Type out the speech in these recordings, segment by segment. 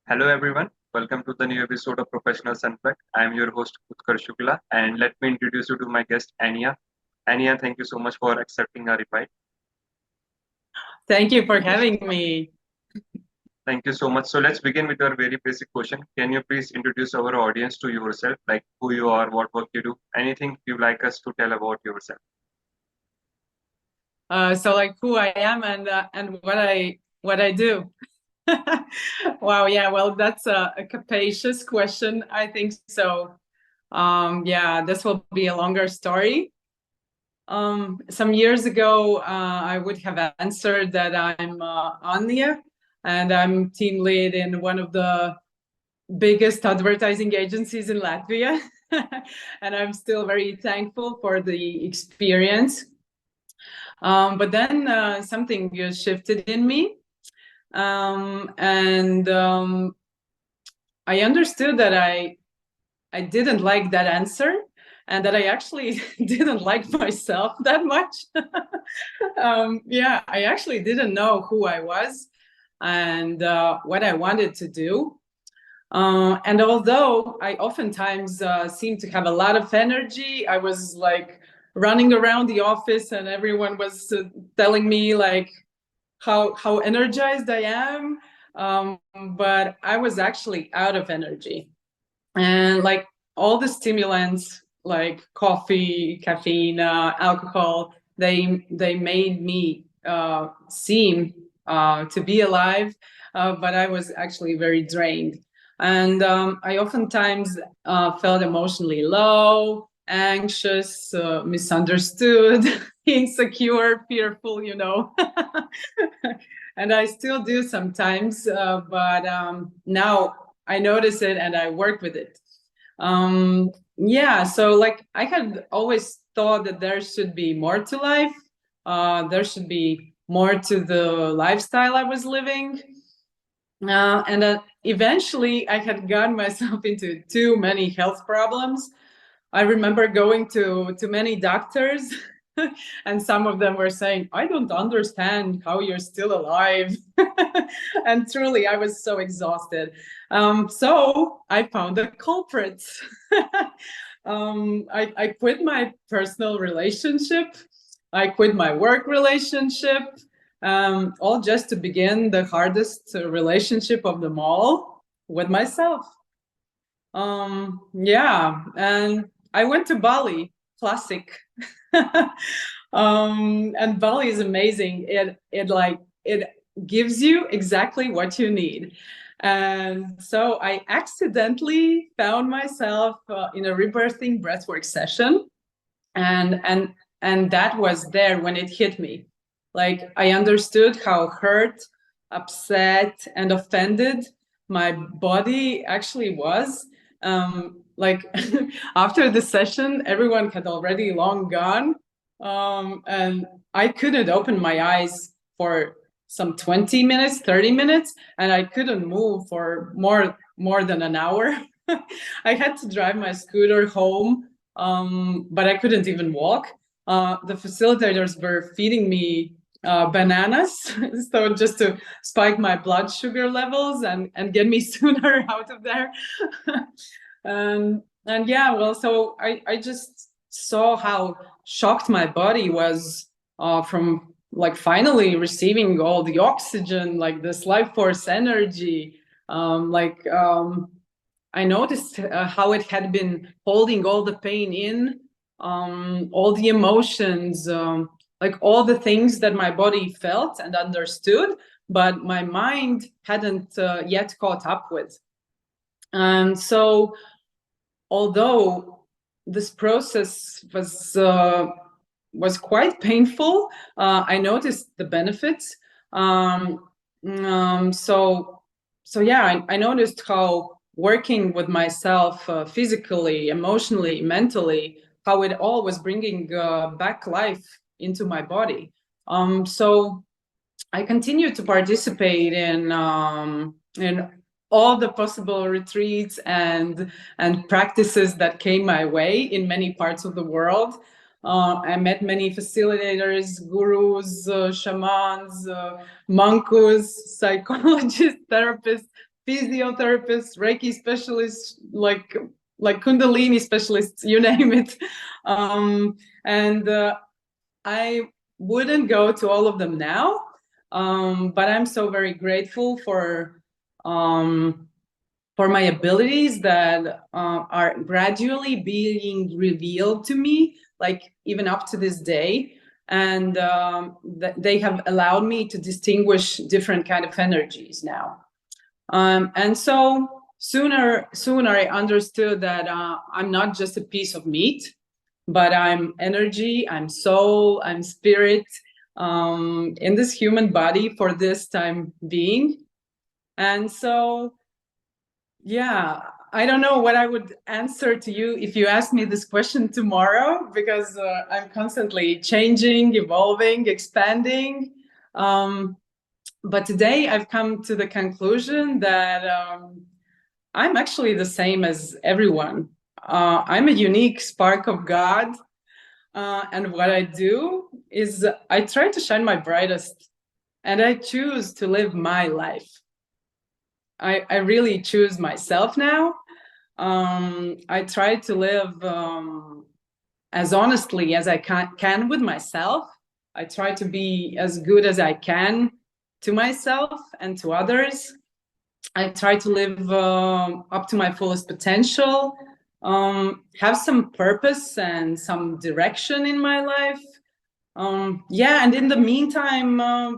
Hello everyone, welcome to the new episode of Professionals Unplugged. I am your host Utkarsh Shukla and let me introduce you to my guest Annija. Annija, thank you so much for accepting our invite. Thank you for having me. Thank you so much. So let's begin with our very basic question. Can you please introduce our audience to yourself, like who you are, what work you do, anything you like us to tell about yourself? So like who I am and what I do. Wow, yeah, well, that's a capacious question. I think so. Yeah, this will be a longer story. Some years ago, I would have answered that I'm Annija, and I'm team lead in one of the biggest advertising agencies in Latvia. And I'm still very thankful for the experience. But then something shifted in me. And I understood that I didn't like that answer and that I actually didn't like myself that much. Yeah, I actually didn't know who I was and what I wanted to do. And although I oftentimes seem to have a lot of energy, I was like running around the office and everyone was telling me like how energized I am. But I was actually out of energy. And like all the stimulants like coffee, caffeine, alcohol, they made me seem to be alive, but I was actually very drained. And I oftentimes felt emotionally low, anxious, misunderstood, insecure, fearful. And I still do sometimes, but now I notice it and I work with it. Yeah, so like I had always thought that there should be more to life. There should be more to the lifestyle I was living. And eventually I had gotten myself into too many health problems. I remember going to many doctors and some of them were saying, I don't understand how you're still alive. And truly, I was so exhausted. So I found the culprits. I quit my personal relationship. I quit my work relationship, all just to begin the hardest relationship of them all with myself. Yeah, and I went to Bali, classic. And Bali is amazing. It gives you exactly what you need. And so I accidentally found myself in a rebirthing breathwork session, and that was there when it hit me. Like I understood how hurt, upset, and offended my body actually was. Like after the session, everyone had already long gone, and I couldn't open my eyes for some 20 minutes, 30 minutes, and I couldn't move for more than an hour. I had to drive my scooter home, but I couldn't even walk. The facilitators were feeding me bananas, so just to spike my blood sugar levels and get me sooner out of there. And yeah, well, so I just saw how shocked my body was from like finally receiving all the oxygen, like this life force energy. I noticed how it had been holding all the pain in, all the emotions, like all the things that my body felt and understood, but my mind hadn't yet caught up with. And so, although this process was quite painful, I noticed the benefits. So yeah, I noticed how working with myself physically, emotionally, mentally, how it all was bringing back life into my body. So I continue to participate in all the possible retreats and practices that came my way in many parts of the world. I met many facilitators, gurus, shamans, monkus, psychologists, therapists, physiotherapists, Reiki specialists, like Kundalini specialists, you name it. And I wouldn't go to all of them now, but I'm so very grateful for my abilities that are gradually being revealed to me, like even up to this day. And they have allowed me to distinguish different kind of energies now. And so sooner I understood that I'm not just a piece of meat, but I'm energy, I'm soul, I'm spirit, in this human body for this time being. And so, yeah, I don't know what I would answer to you if you asked me this question tomorrow, because I'm constantly changing, evolving, expanding. But today I've come to the conclusion that I'm actually the same as everyone. I'm a unique spark of God. And what I do is I try to shine my brightest, and I choose to live my life. I really choose myself now. I try to live as honestly as I can with myself. I try to be as good as I can to myself and to others. I try to live up to my fullest potential, have some purpose and some direction in my life. Yeah, and in the meantime,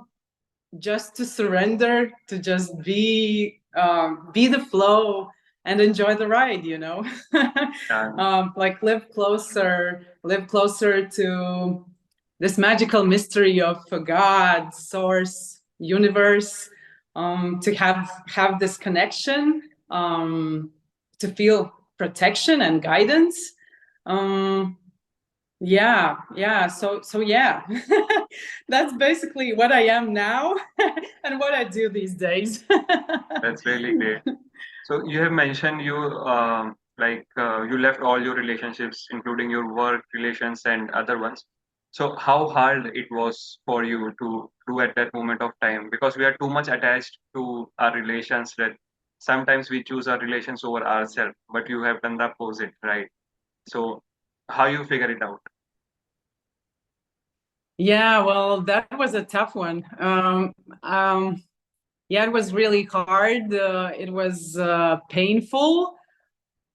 just to surrender, to just be the flow and enjoy the ride, you know. Like live closer to this magical mystery of God, source, universe, to have this connection, to feel protection and guidance. Yeah, so yeah. That's basically what I am now and what I do these days. That's really great. So you have mentioned you left all your relationships, including your work relations and other ones. So how hard it was for you to do at that moment of time? Because we are too much attached to our relations that sometimes we choose our relations over ourselves, but you have done the opposite, right? So how you figure it out? Yeah, well, that was a tough one. Yeah, it was really hard. It was painful.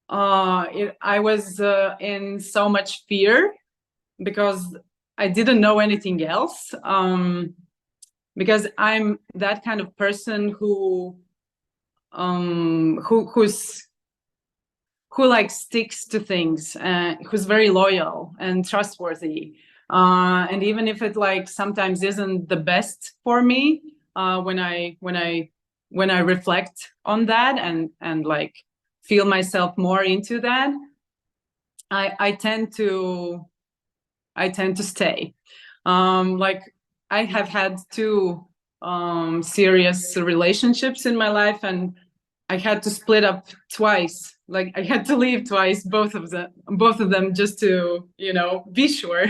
I was in so much fear because I didn't know anything else. Because I'm that kind of person who like sticks to things, who's very loyal and trustworthy. And even if it like sometimes isn't the best for me, when I reflect on that and like feel myself more into that, I tend to stay. Like I have had two serious relationships in my life, and I had to split up twice. Like I had to leave twice, both of them, just to, be sure.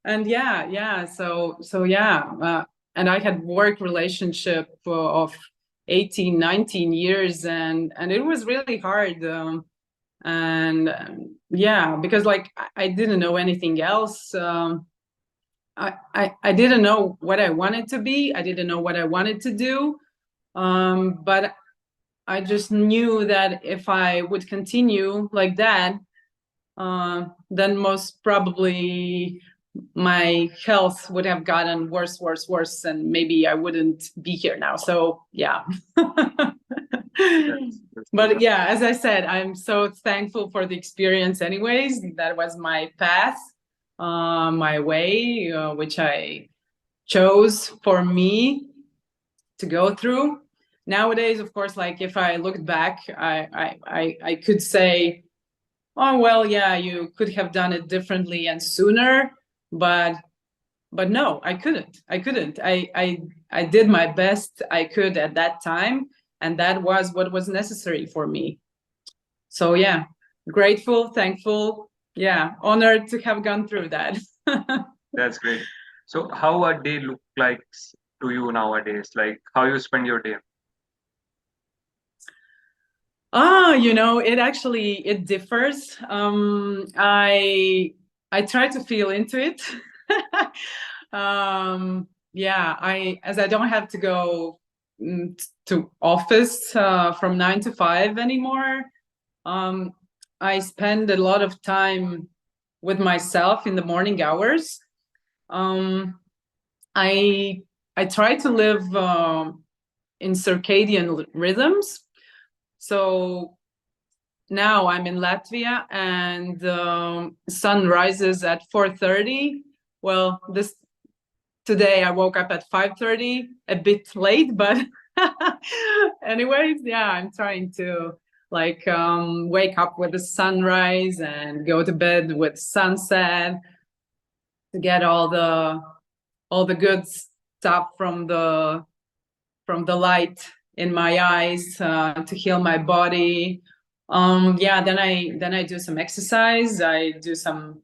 And yeah. So yeah, and I had work relationship of 18, 19 years, and it was really hard. And yeah, because like I didn't know anything else. I didn't know what I wanted to be. I didn't know what I wanted to do. But I just knew that if I would continue like that, then most probably my health would have gotten worse, and maybe I wouldn't be here now. So yeah. But yeah, as I said, I'm so thankful for the experience anyways. That was my path, my way, which I chose for me to go through. Nowadays, of course, like if I looked back, I could say, oh well, yeah, you could have done it differently and sooner, but no, I couldn't. I did my best I could at that time, and that was what was necessary for me. So yeah, grateful, thankful, yeah, honored to have gone through that. That's great. So how a day look like to you nowadays? Like how you spend your day? It differs. I try to feel into it. Yeah, as I don't have to go to office from 9 to 5 anymore. I spend a lot of time with myself in the morning hours. Um, I I try to live in circadian rhythms. So now I'm in Latvia, and sun rises at 4:30. Well, this today I woke up at 5:30, a bit late, but anyways, yeah, I'm trying to wake up with the sunrise and go to bed with sunset to get all the good stuff from the light in my eyes to heal my body. Yeah, then I do some exercise. I do some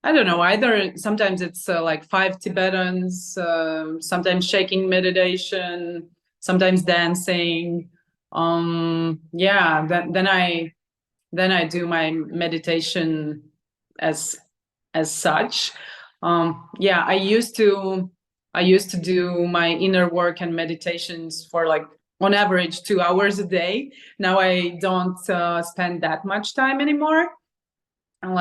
I don't know, either sometimes it's like 5 Tibetans, sometimes shaking meditation, sometimes dancing. Yeah, then I do my meditation as such. Yeah, I used to do my inner work and meditations for like on average 2 hours a day. Now I don't spend that much time anymore. And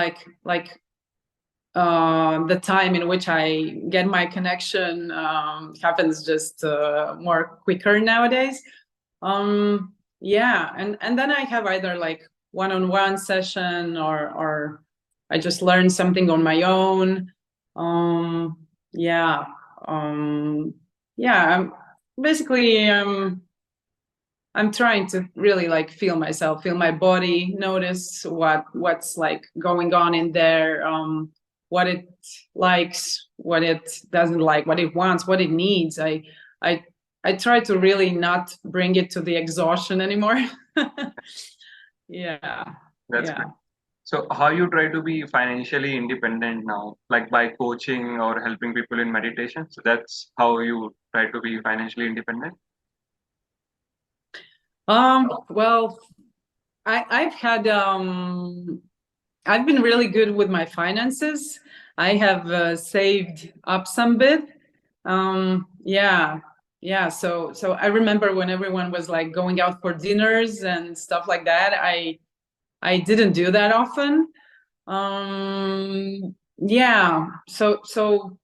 the time in which I get my connection happens just more quicker nowadays. Yeah, and then I have either like one-on-one session, or I just learn something on my own. Yeah, yeah. Basically, I'm trying to really like feel myself, feel my body, notice what's like going on in there, what it likes, what it doesn't like, what it wants, what it needs. I I try to really not bring it to the exhaustion anymore. Yeah, That's yeah. great. So how you try to be financially independent now, like by coaching or helping people in meditation? So that's how you try to be financially independent. Well, I've been really good with my finances. I have saved up some bit. Yeah, yeah. So I remember when everyone was like going out for dinners and stuff like that. I didn't do that often. Yeah. So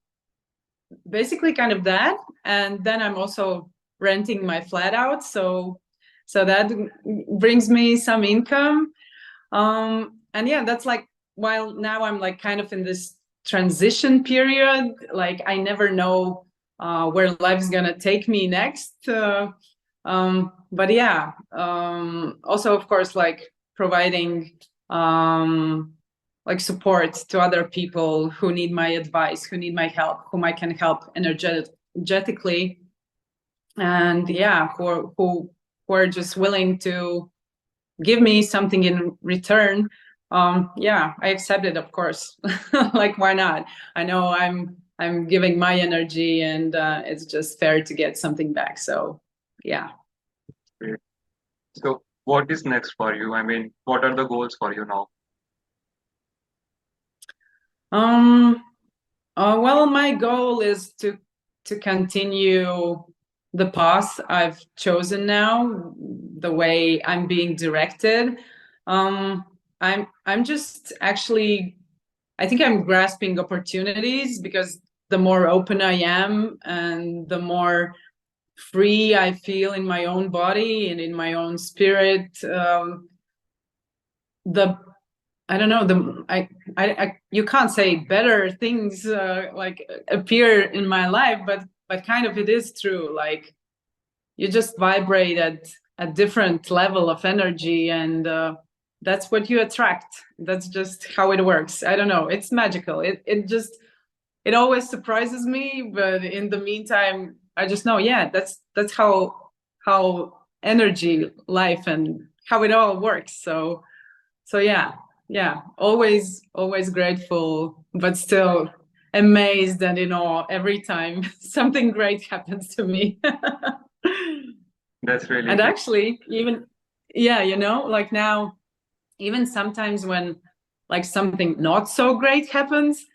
basically, kind of that, and then I'm also renting my flat out. So that brings me some income. And yeah, that's like, while now I'm like kind of in this transition period, like I never know where life's gonna take me next. But yeah, also of course like providing like support to other people who need my advice, who need my help, whom I can help energetically, and yeah, who are just willing to give me something in return. Yeah, I accept it, of course. Like, why not? I know I'm giving my energy, and it's just fair to get something back. So yeah. Great. So what is next for you? I mean, what are the goals for you now? um well, my goal is to continue the path I've chosen now, the way I'm being directed. I'm just actually, I think I'm grasping opportunities, because the more open I am and the more free I feel in my own body and in my own spirit, the I don't know, you can't say better things like appear in my life, but kind of it is true. Like, you just vibrate at a different level of energy, and that's what you attract. That's just how it works. I don't know, it's magical. It always surprises me, but in the meantime I just know, yeah, that's how energy, life, and how it all works. So yeah, yeah, always grateful, but still amazed and in awe every time something great happens to me. That's really And great. actually, even, yeah, you know, like now, even sometimes when like something not so great happens,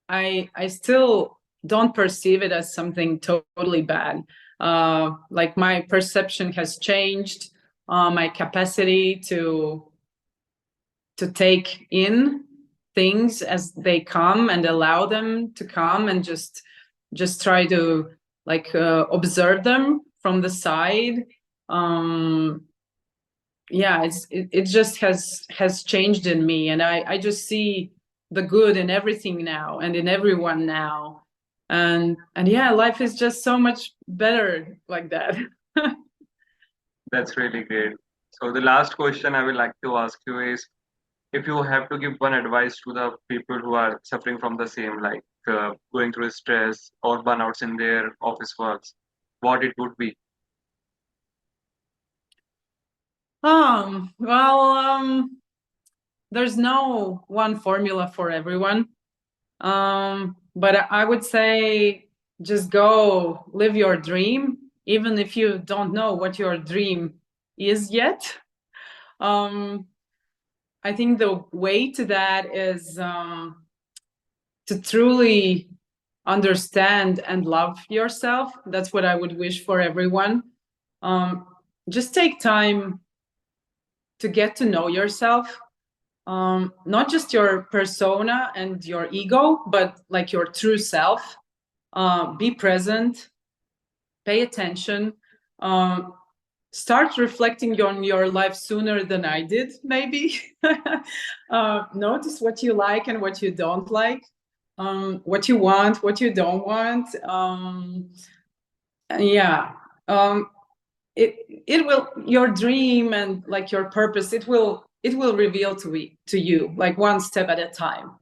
I still don't perceive it as something totally bad. Like my perception has changed, my capacity to take in things as they come and allow them to come, and just try to like observe them from the side. Yeah, it just has changed in me, and I just see the good in everything now and in everyone now, and yeah, life is just so much better like that. That's really great. So the last question I would like to ask you is, if you have to give one advice to the people who are suffering from the same, like going through stress or burnouts in their office works, what it would be? Well, there's no one formula for everyone. But I would say just go live your dream, even if you don't know what your dream is yet. Um, I think the way to that is to truly understand and love yourself. That's what I would wish for everyone. Um, just take time to get to know yourself, not just your persona and your ego, but like your true self. Be present, pay attention, um, start reflecting on your life sooner than I did, maybe. Notice what you like and what you don't like, what you want, what you don't want. Yeah. Um, it will, your dream and like your purpose, it will reveal to you like one step at a time.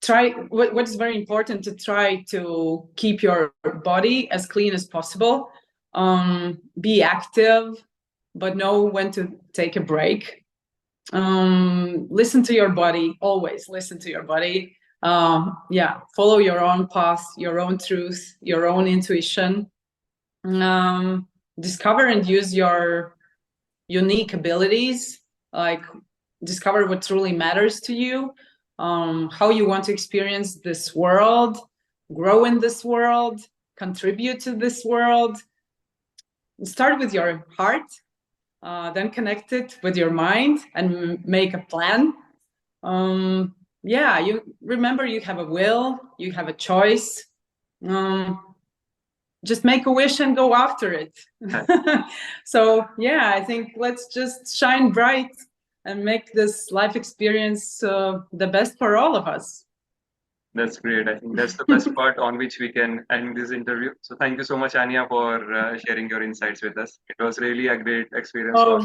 Try what's very important, to try to keep your body as clean as possible. Be active, but know when to take a break. Listen to your body, always listen to your body. Yeah, follow your own path, your own truth, your own intuition. um, Discover and use your unique abilities, like discover what truly matters to you, how you want to experience this world, grow in this world, contribute to this world. Start with your heart, then connect it with your mind and make a plan. Yeah, you remember, you have a will, you have a choice. Just make a wish and go after it. So yeah, I think let's just shine bright and make this life experience the best for all of us. That's great. I think that's the best part on which we can end this interview. So thank you so much, Anya, for sharing your insights with us. It was really a great experience. Oh,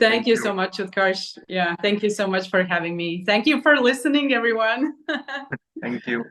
Thank thank you you. so much, Utkarsh. Yeah, thank you so much for having me. Thank you for listening, everyone. Thank you.